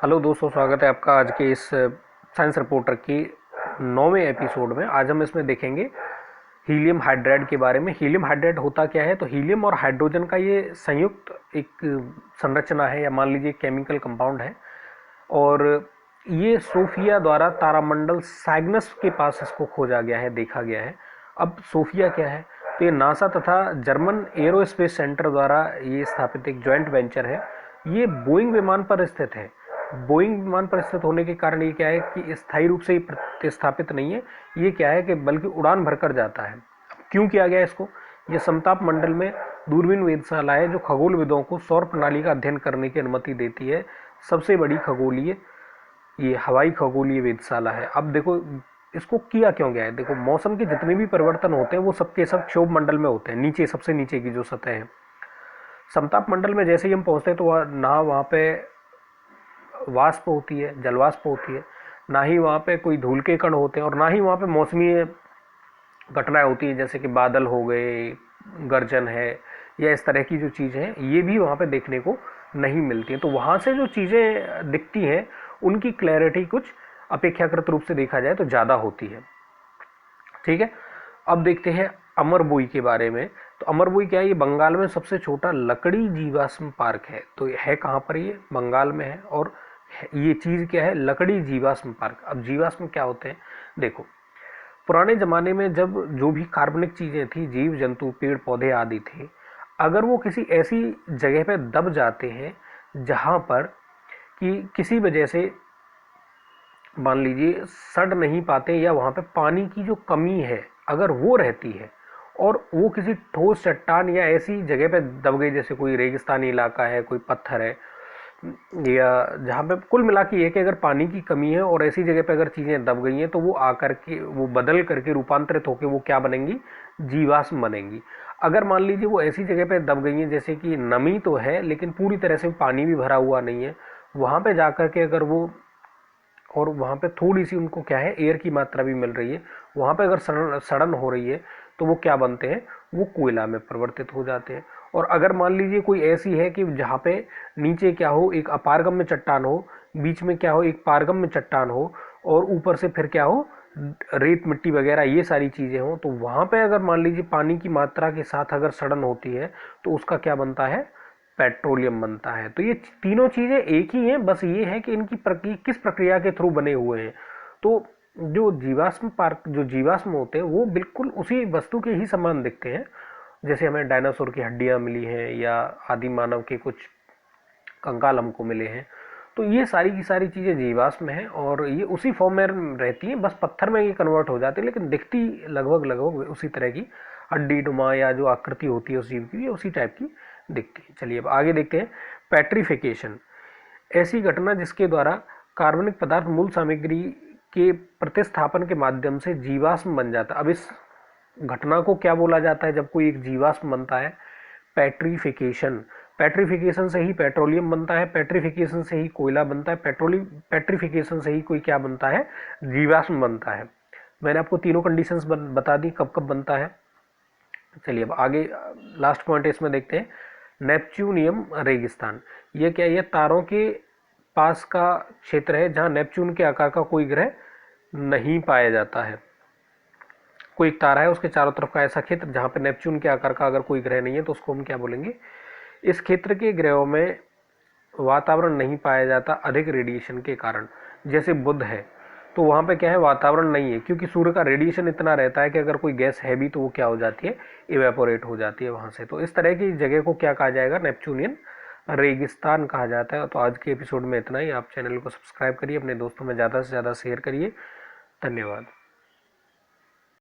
Hello दोस्तों, स्वागत है आपका आज के इस साइंस रिपोर्टर की 9वें एपिसोड में। आज हम इसमें देखेंगे हीलियम हाइड्राइड के बारे में। हीलियम हाइड्राइड होता क्या है? तो हीलियम और हाइड्रोजन का ये संयुक्त एक संरचना है, या मान लीजिए केमिकल कंपाउंड है, और ये सोफिया द्वारा तारामंडल साइग्नस के पास इसको खोजा गया है, देखा गया है। अब सोफिया क्या है? तो ये नासा तथा जर्मन एरोस्पेस सेंटर द्वारा ये स्थापित एक जॉइंट वेंचर है। ये बोइंग विमान पर स्थित है। बोइंग विमान पर स्थित होने के कारण ये क्या है कि स्थायी रूप से ही प्रतिस्थापित नहीं है। ये क्या है कि बल्कि उड़ान भरकर जाता है। क्यों किया गया इसको? ये समताप मंडल में दूरबीन वेधशाला है जो खगोलविदों को सौर प्रणाली का अध्ययन करने की अनुमति देती है। सबसे बड़ी खगोलीय ये हवाई खगोलीय वेधशाला है। अब देखो इसको किया क्यों गया है। देखो, मौसम के जितने भी परिवर्तन होते हैं वो सबके सब क्षोभ मंडल में होते हैं, नीचे सबसे नीचे की जो सतह है। समताप मंडल में जैसे ही हम पहुंचते हैं तो ना वहाँ पे वाष्प होती है, जलवाष्प होती है, ना ही वहाँ पे कोई धूल के कण होते हैं, और ना ही वहाँ पे मौसमी घटनाएं होती हैं, जैसे कि बादल हो गए, गर्जन है, या इस तरह की जो चीज़ें हैं ये भी वहाँ पे देखने को नहीं मिलती हैं। तो वहाँ से जो चीज़ें दिखती हैं उनकी क्लैरिटी कुछ अपेक्षाकृत रूप से देखा जाए तो ज़्यादा होती है। ठीक है, अब देखते हैं अमरबोई के बारे में। तो अमरबोई क्या है? ये बंगाल में सबसे छोटा लकड़ी जीवाश्म पार्क है। तो है कहाँ पर? ये बंगाल में है। और ये चीज़ क्या है? लकड़ी जीवाश्म पार्क। अब जीवाश्म क्या होते हैं? देखो, पुराने ज़माने में जब जो भी कार्बनिक चीज़ें थी, जीव जंतु पेड़ पौधे आदि थे, अगर वो किसी ऐसी जगह पे दब जाते हैं जहाँ पर कि किसी वजह से मान लीजिए सड़ नहीं पाते, या वहाँ पे पानी की जो कमी है अगर वो रहती है, और वो किसी ठोस चट्टान या ऐसी जगह पे दब गई, जैसे कोई रेगिस्तानी इलाका है, कोई पत्थर है, या जहाँ पे कुल मिला के ये कि अगर पानी की कमी है और ऐसी जगह पे अगर चीज़ें दब गई हैं तो वो आकर के वो बदल करके रूपांतरित होकर वो क्या बनेंगी? जीवाश्म बनेंगी। अगर मान लीजिए वो ऐसी जगह पे दब गई हैं जैसे कि नमी तो है लेकिन पूरी तरह से पानी भी भरा हुआ नहीं है, वहाँ पे जाकर के अगर वो, और वहाँ पे थोड़ी सी उनको क्या है, एयर की मात्रा भी मिल रही है, वहाँ पे अगर सड़न हो रही है तो वो क्या बनते हैं? वो कोयला में परिवर्तित हो जाते हैं। और अगर मान लीजिए कोई ऐसी है कि जहाँ पे नीचे क्या हो, एक अपारगम्य चट्टान हो, बीच में क्या हो, एक पारगम्य चट्टान हो, और ऊपर से फिर क्या हो, रेत मिट्टी वगैरह ये सारी चीज़ें हो, तो वहाँ पे अगर मान लीजिए पानी की मात्रा के साथ अगर सड़न होती है तो उसका क्या बनता है? पेट्रोलियम बनता है। तो ये तीनों चीज़ें एक ही हैं, बस ये है कि इनकी किस प्रक्रिया के थ्रू बने हुए हैं। तो जो जीवाश्म पार्क, जो जीवाश्म होते हैं वो बिल्कुल उसी वस्तु के ही समान दिखते हैं, जैसे हमें डायनासोर की हड्डियां मिली हैं या आदि मानव के कुछ कंकाल हमको मिले हैं। तो ये सारी की सारी चीज़ें जीवाश्म हैं और ये उसी फॉर्म में रहती हैं, बस पत्थर में ये कन्वर्ट हो जाती है, लेकिन दिखती लगभग लगभग उसी तरह की हड्डी डुमा, या जो आकृति होती है उस जीव की, उसी टाइप की दिखती है। चलिए अब आगे देखते हैं। पेट्रिफिकेशन, ऐसी घटना जिसके द्वारा कार्बनिक पदार्थ मूल सामग्री के प्रतिस्थापन के माध्यम से जीवाश्म बन जाता है। अब इस घटना को क्या बोला जाता है जब कोई एक जीवाश्म बनता है? पेट्रिफिकेशन। पेट्रिफिकेशन से ही पेट्रोलियम बनता है, पेट्रिफिकेशन से ही कोयला बनता है, पेट्रिफिकेशन से ही कोई क्या बनता है? जीवाश्म बनता है। मैंने आपको तीनों कंडीशंस बता दी कब कब बनता है। चलिए अब आगे लास्ट पॉइंट इसमें देखते हैं। नेपच्यूनियम रेगिस्तान, ये क्या है? ये तारों के पास का क्षेत्र है जहां नेपच्यून के आकार का कोई ग्रह नहीं पाया जाता है। कोई एक तारा है, उसके चारों तरफ का ऐसा क्षेत्र जहां पे नेपच्यून के आकार का अगर कोई ग्रह नहीं है तो उसको हम क्या बोलेंगे? इस क्षेत्र के ग्रहों में वातावरण नहीं पाया जाता अधिक रेडिएशन के कारण। जैसे बुध है, तो वहाँ पे क्या है? वातावरण नहीं है, क्योंकि सूर्य का रेडिएशन इतना रहता है कि अगर कोई गैस है भी तो वो क्या हो जाती है? इवेपोरेट हो जाती है वहाँ से। तो इस तरह की जगह को क्या कहा जाएगा? नेपच्यूनियन रेगिस्तान कहा जाता है। तो आज के एपिसोड में इतना ही। आप चैनल को सब्सक्राइब करिए, अपने दोस्तों में ज़्यादा से ज़्यादा शेयर करिए। धन्यवाद।